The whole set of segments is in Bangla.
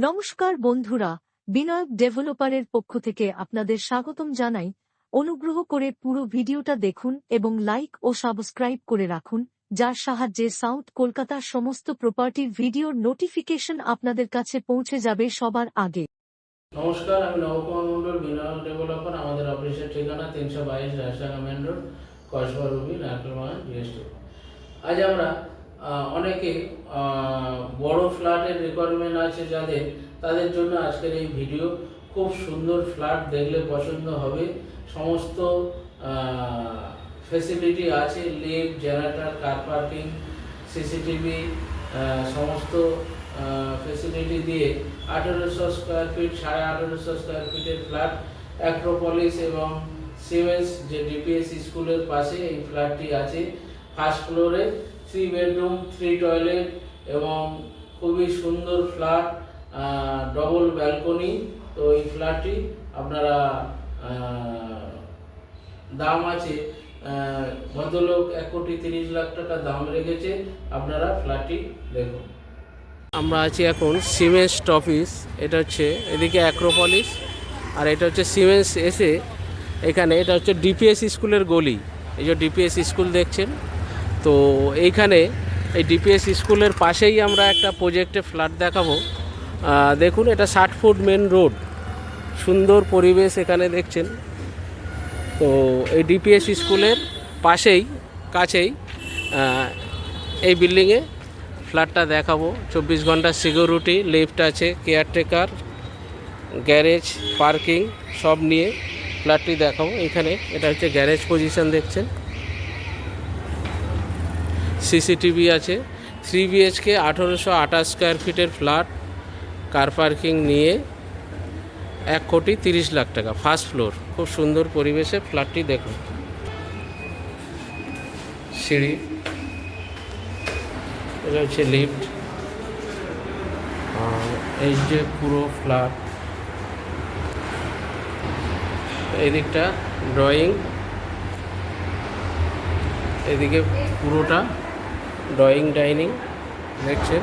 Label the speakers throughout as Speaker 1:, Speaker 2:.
Speaker 1: নমস্কার বন্ধুরা, বিনায়ক ডেভেলপারের পক্ষ থেকে আপনাদের স্বাগতম জানাই। অনুগ্রহ করে পুরো ভিডিওটা দেখুন এবং লাইক ও সাবস্ক্রাইব করে রাখুন, যার সাহায্যে সাউথ কলকাতার সমস্ত প্রপার্টির ভিডিওর নোটিফিকেশন আপনাদের কাছে পৌঁছে যাবে সবার আগে।
Speaker 2: নমস্কার, আমি নবকুমার মন্ডল, বিনায়ক ডেভেলপার। আমাদের অফিসের ঠিকানা 322 Rajdanga main road, Kasba Ruby, Narkelbagan, GST. আজ আমরা অনেকে বড় ফ্ল্যাটের রিকোয়ারমেন্ট আছে যাদের, তাদের জন্য আজকের এই ভিডিও। খুব সুন্দর ফ্ল্যাট, দেখলে পছন্দ হবে। সমস্ত ফেসিলিটি আছে, lift, generator, car parking, CCTV, সমস্ত ফেসিলিটি দিয়ে 1800 স্কোয়ার ফিট, 1850 স্কোয়ার ফিটের ফ্ল্যাট। অ্যাক্রোপলিস এবং সিমেন্স যে ডিপিএস স্কুলের পাশে এই ফ্ল্যাটটি আছে। ফার্স্ট ফ্লোরে 3 বেডরুম 3 টয়লেট এবং খুবই সুন্দর ফ্ল্যাট, ডবল ব্যালকনি। তো এই ফ্ল্যাটটি আপনারা দাম আছে, ভদ্রলোক 1,30,00,000 টাকা দাম রেখেছে। আপনারা ফ্ল্যাটটি দেখুন। আমরা আছি এখন সিমেন্স অফিস। এটা হচ্ছে এদিকে অ্যাক্রোপলিস, আর এটা হচ্ছে সিমেন্স এসে এখানে। এটা হচ্ছে ডিপিএস স্কুলের গলি। এই যে ডিপিএস স্কুল দেখছেন, তো এইখানে এই ডিপিএস স্কুলের পাশেই আমরা একটা প্রজেক্টে ফ্ল্যাট দেখাবো। দেখুন, এটা 60 ফুট মেন রোড, সুন্দর পরিবেশ এখানে দেখছেন। তো এই ডিপিএস স্কুলের পাশেই, কাছেই এই বিল্ডিংয়ে ফ্ল্যাটটা দেখাবো। 24 ঘন্টা সিকিউরিটি, লিফট আছে, কেয়ারটেকার, গ্যারেজ, পার্কিং সব নিয়ে ফ্ল্যাটটি দেখাবো। এখানে এটা হচ্ছে গ্যারেজ পজিশন দেখছেন। সিসিটিভি আছে। 3 বিএইচকে 1828 স্কোয়ার ফিটের ফ্ল্যাট, কার পার্কিং নিয়ে 1,30,00,000 টাকা। ফার্স্ট ফ্লোর, খুব সুন্দর পরিবেশে ফ্ল্যাটটি দেখুন। সিঁড়ি, এটা হচ্ছে লিফট। এই যে পুরো ফ্ল্যাট, এই দিকটা ড্রয়িং, এদিকে পুরোটা ড্রয়িং ডাইনিং দেখছেন।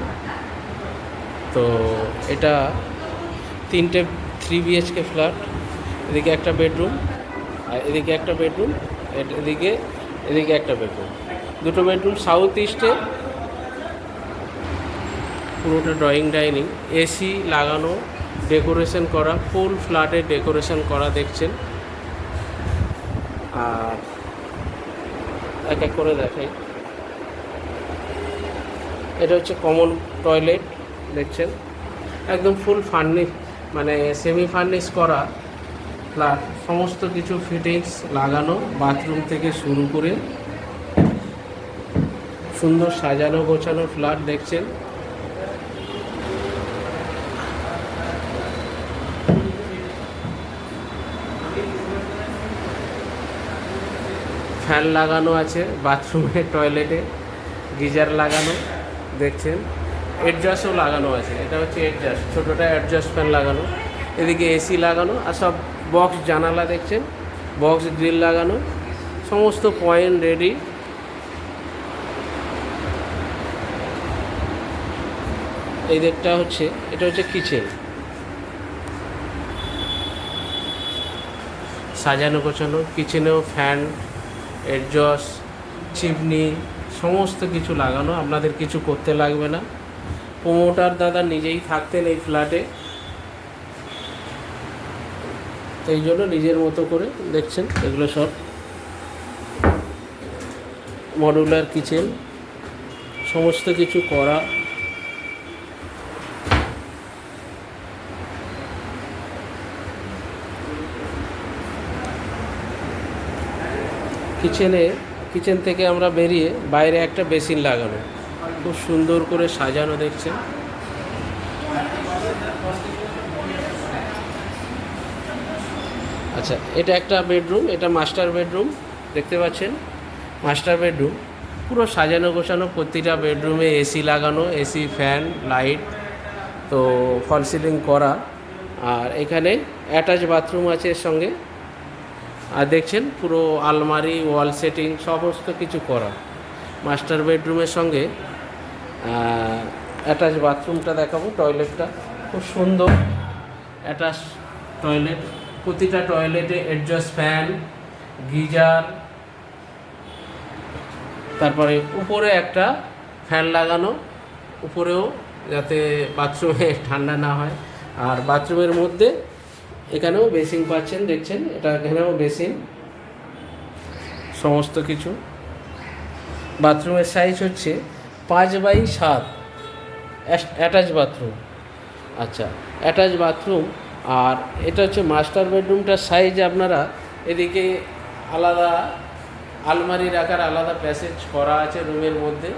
Speaker 2: তো এটা 3টে 3 বিএইচকে ফ্ল্যাট। এদিকে একটা বেডরুম, আর এদিকে একটা বেডরুম, এদিকে একটা বেডরুম, দুটো বেডরুম সাউথ ইস্টে। পুরোটা ড্রয়িং ডাইনিং, এসি লাগানো, ডেকোরেশন করা, ফুল ফ্ল্যাটে ডেকোরেশন করা দেখছেন। আর এক এক করে দেখাই। এটা হচ্ছে কমন টয়লেট দেখছেন, একদম ফুল ফার্নিশ, মানে সেমি ফার্নিশ করা ফ্ল্যাট। সমস্ত কিছু ফিটিংস লাগানো, বাথরুম থেকে শুরু করে সুন্দর সাজানো গোছানো ফ্ল্যাট দেখছেন। ফ্যান লাগানো আছে বাথরুমে, টয়লেটে গিজার লাগানো দেখছেন। অ্যাডজাস্টও লাগানো আছে, এটা হচ্ছে অ্যাডজাস্ট, ছোটোটা অ্যাডজাস্ট ফ্যান লাগানো। এদিকে এসি লাগানো, আর সব বক্স জানালা দেখছেন, বক্স গ্রিল লাগানো, সমস্ত পয়েন্ট রেডি। এই দিকটা হচ্ছে, এটা হচ্ছে কিচেন, সাজানো গোছানো। কিচেনেও ফ্যান, এডজস্ট, চিমনি সমস্ত কিছু লাগানো, আপনাদের কিছু করতে লাগবে না। প্রমোটার দাদা নিজেই থাকতেন এই ফ্ল্যাটে, এই জন্য নিজের মতো করে দেখছেন। এগুলো সব মডুলার কিচেন, সমস্ত কিছু করা। কিচেন থেকে আমরা বেরিয়ে বাইরে একটা বেসিন লাগানো, খুব সুন্দর করে সাজানো দেখছেন। আচ্ছা, এটা একটা বেডরুম, এটা মাস্টার বেডরুম দেখতে পাচ্ছেন। মাস্টার বেডরুম পুরো সাজানো গোছানো, প্রতিটা বেডরুমে এসি লাগানো, এসি, ফ্যান, লাইট, তো ফল সিলিং করা। আর এখানে অ্যাটাচ বাথরুম আছে এর সঙ্গে। আর দেখছেন পুরো আলমারি, ওয়াল সেটিং সমস্ত কিছু করা। মাস্টার বেডরুমের সঙ্গে অ্যাটাচ বাথরুমটা দেখাবো, টয়লেটটা খুব সুন্দর অ্যাটাচ টয়লেট, প্রতিটা টয়লেটে এডজাস্ট ফ্যান, গিজার, তারপরে উপরে একটা ফ্যান লাগানো, উপরেও যাতে বাথরুমে ঠান্ডা না হয়। আর বাথরুমের মধ্যে এখানেও বেসিন পাচ্ছেন, দেখছেন এটা এখানেও বেসিন, সমস্ত কিছু। বাথরুমের সাইজ হচ্ছে 5x7, অ্যাটাচ বাথরুম। আচ্ছা, অ্যাটাচ বাথরুম। আর এটা হচ্ছে মাস্টার বেডরুমটার সাইজ। আপনারা এদিকে আলাদা আলমারি রাখার আলাদা প্যাসেজ করা আছে রুমের মধ্যে।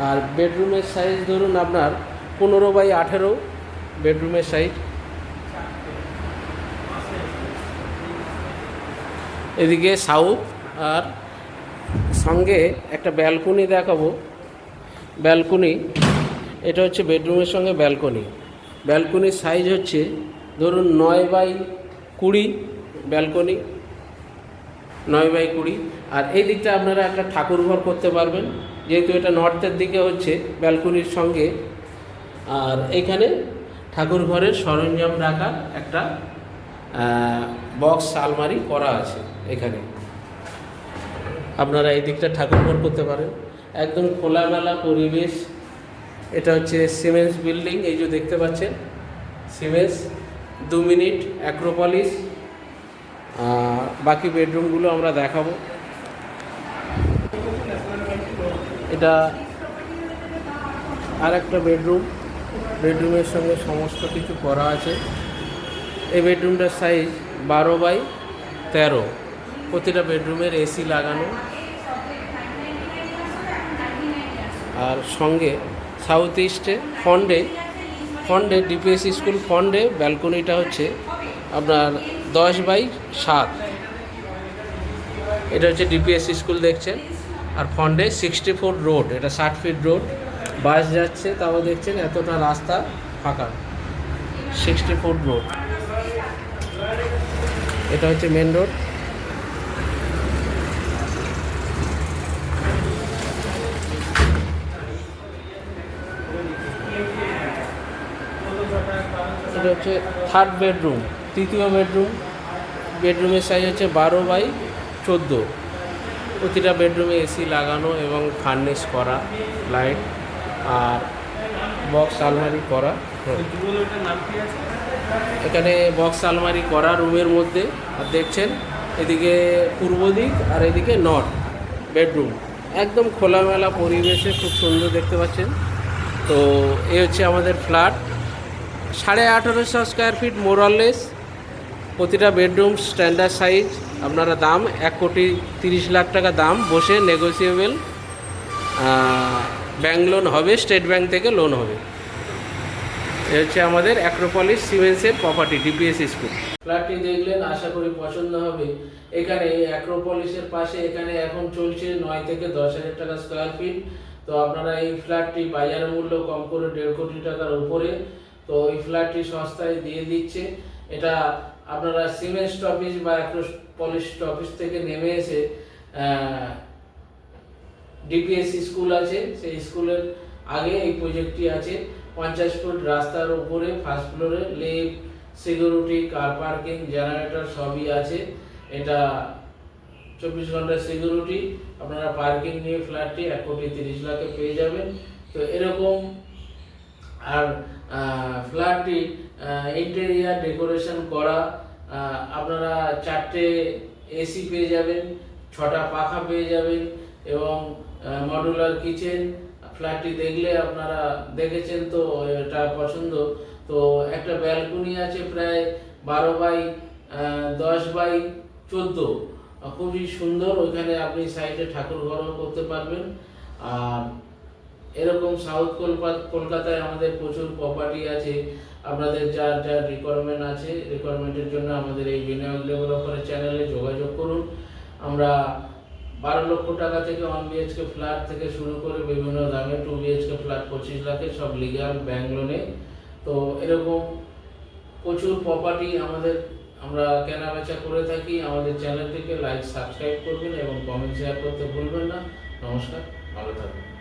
Speaker 2: আর বেডরুমের সাইজ ধরুন আপনার 15x18 বেডরুমের সাইজ। এদিকে সাউথ, আর সঙ্গে একটা ব্যালকনি দেখাবো। ব্যালকনি, এটা হচ্ছে বেডরুমের সঙ্গে ব্যালকনি। ব্যালকনির সাইজ হচ্ছে ধরুন 9x20 ব্যালকনি, 9x20। আর এই দিকটা আপনারা একটা ঠাকুর ঘর করতে পারবেন, যেহেতু এটা নর্থের দিকে হচ্ছে ব্যালকনির সঙ্গে। আর এখানে ঠাকুর ঘরের সরঞ্জাম রাখার একটা বক্স আলমারি করা আছে। এখানে আপনারা এই দিকটা ঠাকুর ঘর করতে পারেন, একদম খোলামেলা পরিবেশ। এটা হচ্ছে সিমেন্স বিল্ডিং, এই যে দেখতে পাচ্ছেন সিমেন্স, 2 মিনিট অ্যাক্রোপলিস। বাকি বেডরুমগুলো আমরা দেখাবো। এটা আর একটা বেডরুম, বেডরুমের সঙ্গে সমস্ত কিছু করা আছে। এই বেডরুমটার সাইজ 12x13, প্রতিটা বেডরুমের এসি লাগানো। আর সঙ্গে সাউথ ইস্টে ফন্ডে ডিপিএস স্কুল ফন্ডে ব্যালকনিটা হচ্ছে আপনার 10x7। এটা হচ্ছে ডিপিএস স্কুল দেখছেন। আর ফন্ডে 64 রোড, এটা 60 ফিট রোড, বাস যাচ্ছে, তাও দেখছেন এতটা রাস্তা ফাঁকা। 64 রোড, এটা হচ্ছে মেন রোড। এটা হচ্ছে থার্ড বেডরুম, তৃতীয় বেডরুম। বেডরুমের সাইজ হচ্ছে 12x14, প্রতিটা বেডরুমে এসি লাগানো এবং ফার্নিশ করা, লাইট আর বক্স আলমারি করা। এখানে বক্স আলমারি করা রুমের মধ্যে। আর দেখছেন এদিকে পূর্ব দিক আর এদিকে নর্থ বেডরুম, একদম খোলামেলা পরিবেশে, খুব সুন্দর দেখতে পাচ্ছেন। তো এই হচ্ছে আমাদের ফ্ল্যাট, 1850 স্কোয়ার ফিট মোরলেস, প্রতিটা বেডরুম স্ট্যান্ডার্ড সাইজ। আপনারা দাম 1,30,00,000 টাকা দাম, বসে নেগোসিয়েবল। ব্যাংক লোন হবে, স্টেট ব্যাংক থেকে লোন হবে। এ হচ্ছে আমাদের অ্যাক্রোপলিস সিমেন্সের প্রপার্টি, ডিপিএস স্কুল। ফ্ল্যাটটি দেখলেন, আশা করি পছন্দ হবে। এখানে অ্যাক্রোপলিসের পাশে এখানে এখন চলছে 9 থেকে 10,000 টাকা স্কোয়ার ফিট। তো আপনারা এই ফ্ল্যাটটি বাজার মূল্য কম করে 1.5 কোটি টাকার উপরে। তো এই ফ্ল্যাটটি সস্তায় দিয়ে দিচ্ছে। এটা আপনারা সিমেন্স অফিস বা অ্যাক্রোপলিস অফিস থেকে নেমে এসে ডিপিএস স্কুল আছে, সেই স্কুলের আগে এই প্রজেক্টটি আছে। 50 ফুট রাস্তার উপরে, ফার্স্ট ফ্লোরে, lift, security, car parking, generator সবই আছে। এটা 24 ঘন্টা সিকিউরিটি। আপনারা পার্কিং নিয়ে ফ্ল্যাটটি 1,30,00,000 পেয়ে যাবেন। তো এরকম। আর ফ্ল্যাটটি ইন্টেরিয়ার ডেকোরেশন করা, আপনারা 4টে এসি পেয়ে যাবেন, 6টা পাখা পেয়ে যাবেন এবং মডুলার কিচেন। ফ্ল্যাটটি দেখলে আপনারা দেখেছেন তো এটা পছন্দ। তো একটা ব্যালকনি আছে প্রায় 12x10x14, খুবই সুন্দর। ওইখানে আপনি সাইডে ঠাকুর ঘরও করতে পারবেন। আর এরকম সাউথ কলকাতায় আমাদের প্রচুর প্রপার্টি আছে। আপনাদের যার যার রিকোয়ারমেন্ট আছে, রিকোয়ারমেন্টের জন্য আমাদের এই বিনিয়োগ ডেভেলপারের চ্যানেলে যোগাযোগ করুন। আমরা 12 লক্ষ টাকা থেকে 1 BHK ফ্ল্যাট থেকে শুরু করে বিভিন্ন দামে 2 BHK ফ্ল্যাট 25 লাখে, সব লিগাল ব্যাংক লোনে। তো এরকম প্রচুর প্রপার্টি আমরা কেনা বেচা করে থাকি। আমাদের চ্যানেলটিকে লাইক, সাবস্ক্রাইব করবেন এবং কমেন্ট শেয়ার করতে ভুলবেন না। নমস্কার, ভালো থাকবেন।